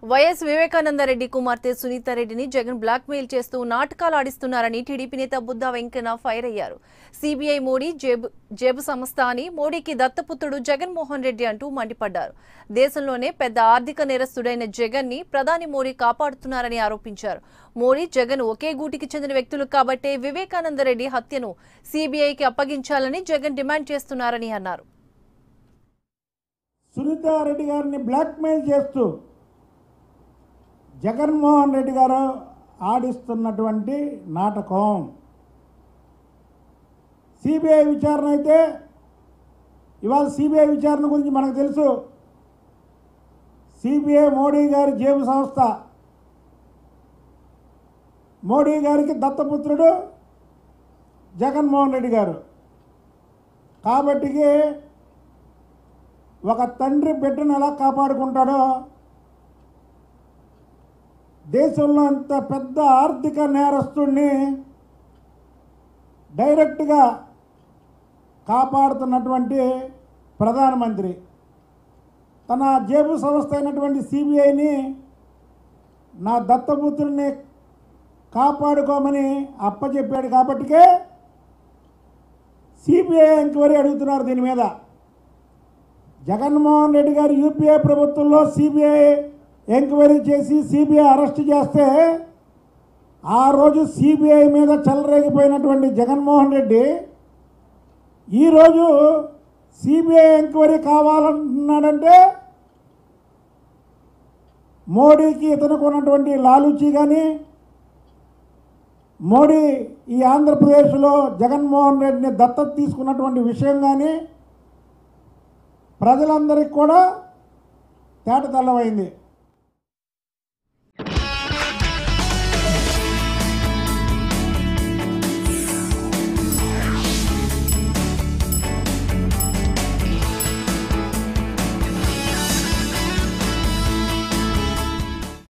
YS Vivekananda Reddy కుమార్తె సునీతారెడ్డిని Jagan blackmail చేస్తూ నాటకాలు ఆడిస్తున్నారని టీడీపీ నేత బుద్ధా వెంకన్న ఫైర్ అయ్యారు. సీబీఐ మోడీ జేబు సంస్థ అని, మోడీకి దత్తపుత్రుడు జగన్మోహన్ రెడ్డి అంటూ మండిపడ్డారు. దేశంలోనే పెద్ద ఆర్థిక నేరస్తుడైన జగన్ ని ప్రధాని మోడీ కాపాడుతున్నారని ఆరోపించారు. మోడీ, జగన్ ఒకే గూటికి చెందిన వ్యక్తులు కాబట్టే వివేకానందరెడ్డి హత్యను సీబీఐకి అప్పగించాలని జగన్ డిమాండ్ చేస్తున్నారని అన్నారు. సునీతారెడ్డి గారిని బ్లాక్మెయిల్ చేస్తూ జగన్మోహన్ రెడ్డి గారు ఆడిస్తున్నటువంటి నాటకం. సిబిఐ విచారణ అయితే ఇవాళ సిబిఐ విచారణ గురించి మనకు తెలుసు. సిబిఐ మోడీ గారి జేబు సంస్థ. మోడీ గారికి దత్తపుత్రుడు జగన్మోహన్ రెడ్డి గారు. కాబట్టి ఒక తండ్రి బిడ్డను ఎలా కాపాడుకుంటాడో, దేశంలో అంత పెద్ద ఆర్థిక నేరస్తుడిని డైరెక్ట్గా కాపాడుతున్నటువంటి ప్రధానమంత్రి తన జేబు సంస్థ అయినటువంటి సిబిఐని నా దత్తపుత్రుడిని కాపాడుకోమని అప్పచెప్పాడు. కాబట్టికే సిబిఐ ఎంక్వైరీ అడుగుతున్నారు. దీని మీద జగన్మోహన్ రెడ్డి గారు యూపీఏ ప్రభుత్వంలో సిబిఐ ఎంక్వైరీ చేసి సిబిఐ అరెస్ట్ చేస్తే ఆ రోజు సిబిఐ మీద చెలరేగిపోయినటువంటి జగన్మోహన్ రెడ్డి ఈరోజు సిబిఐ ఎంక్వైరీ కావాలంటున్నాడంటే మోడీకి ఇతనికి ఉన్నటువంటి లాలూచి కానీ, మోడీ ఈ ఆంధ్రప్రదేశ్లో జగన్మోహన్ రెడ్డిని దత్తత తీసుకున్నటువంటి విషయం కానీ ప్రజలందరికీ కూడా తేటతెల్లమైంది.